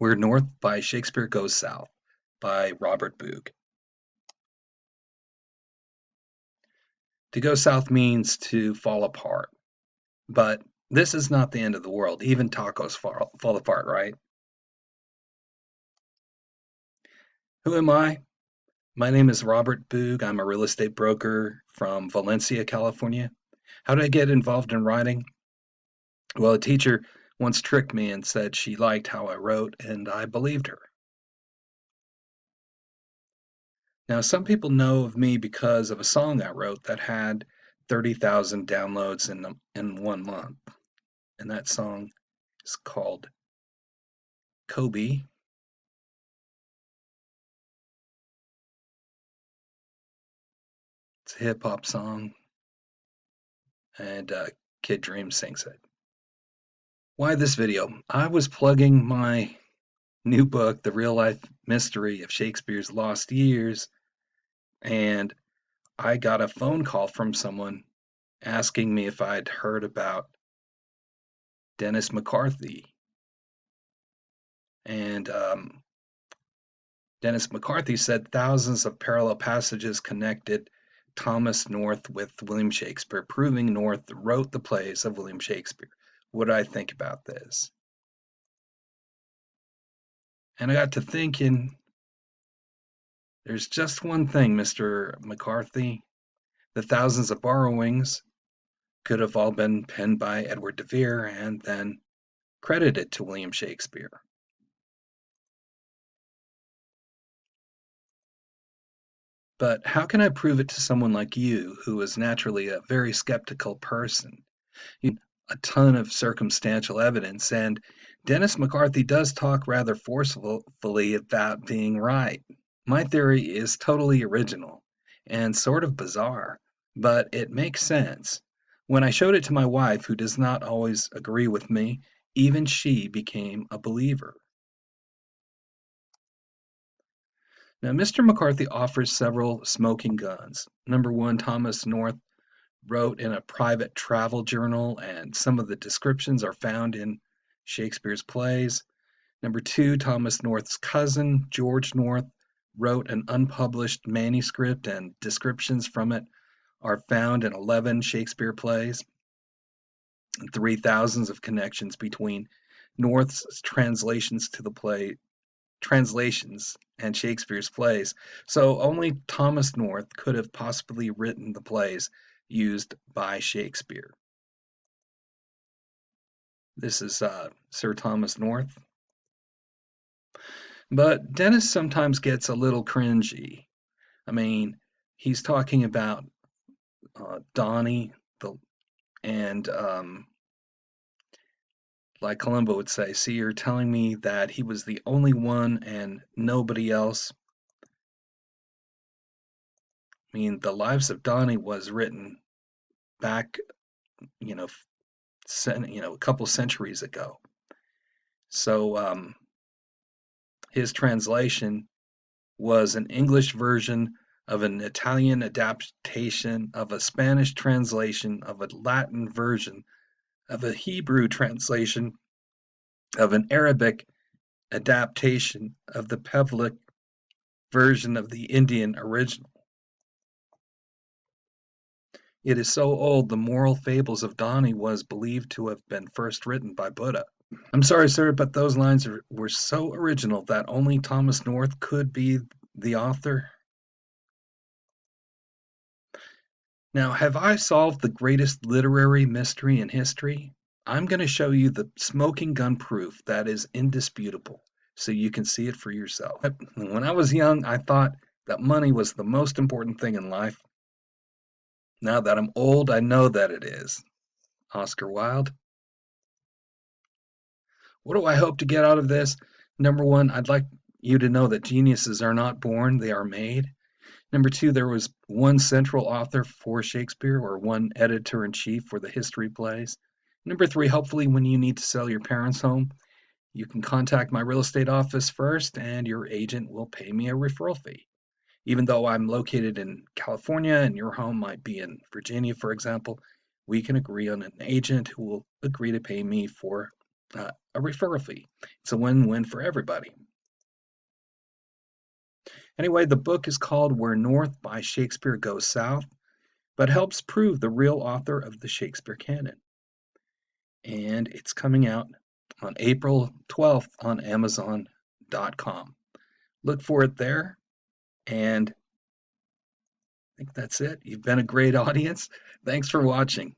We're North by Shakespeare Goes South by Robert Boog. To go south means to fall apart, but this is not the end of the world. Even tacos fall apart, right? Who am I? My name is Robert Boog. I'm a real estate broker from Valencia, California. How did I get involved in writing? Well, a teacher once tricked me and said she liked how I wrote, and I believed her. Now, some people know of me because of a song I wrote that had 30,000 downloads in 1 month. And that song is called Kobe. It's a hip hop song, and Kid Dream sings it. Why this video? I was plugging my new book, The Real Life Mystery of Shakespeare's Lost Years, and I got a phone call from someone asking me if I'd heard about Dennis McCarthy. And Dennis McCarthy said thousands of parallel passages connected Thomas North with William Shakespeare, proving North wrote the plays of William Shakespeare. What do I think about this? And I got to thinking, there's just one thing, Mr. McCarthy. The thousands of borrowings could have all been penned by Edward de Vere and then credited to William Shakespeare. But how can I prove it to someone like you, who is naturally a very skeptical person? A ton of circumstantial evidence, and Dennis McCarthy does talk rather forcefully about being right. My theory is totally original and sort of bizarre, but it makes sense. When I showed it to my wife, who does not always agree with me, even she became a believer. Now, Mr. McCarthy offers several smoking guns. Number one, Thomas North wrote in a private travel journal, and some of the descriptions are found in Shakespeare's plays. Number two, Thomas North's cousin, George North, wrote an unpublished manuscript, and descriptions from it are found in 11 Shakespeare plays. And three thousands of connections between North's translations to the play translations and Shakespeare's plays. So only Thomas North could have possibly written the plays used by Shakespeare. This is Sir Thomas North. But Dennis sometimes gets a little cringy. I mean, he's talking about Donnie, and like Columbo would say, see, you're telling me that he was the only one and nobody else. I mean, the Lives of Donnie was written back, you know, a couple centuries ago. So his translation was an English version of an Italian adaptation of a Spanish translation of a Latin version of a Hebrew translation of an Arabic adaptation of the Pavlik version of the Indian original. It is so old, the moral fables of Donnie was believed to have been first written by Buddha. I'm sorry, sir, but those lines were so original that only Thomas North could be the author. Now, have I solved the greatest literary mystery in history? I'm going to show you the smoking gun proof that is indisputable, so you can see it for yourself. When I was young, I thought that money was the most important thing in life. Now that I'm old, I know that it is. Oscar Wilde. What do I hope to get out of this? Number one, I'd like you to know that geniuses are not born, they are made. Number two, there was one central author for Shakespeare, or one editor-in-chief for the history plays. Number three, hopefully when you need to sell your parents' home, you can contact my real estate office first, and your agent will pay me a referral fee. Even though I'm located in California and your home might be in Virginia, for example, we can agree on an agent who will agree to pay me for a referral fee. It's a win-win for everybody. Anyway, the book is called Where North by Shakespeare Goes South, but helps prove the real author of the Shakespeare canon. And it's coming out on April 12th on Amazon.com. Look for it there. And I think that's it. You've been a great audience. Thanks for watching.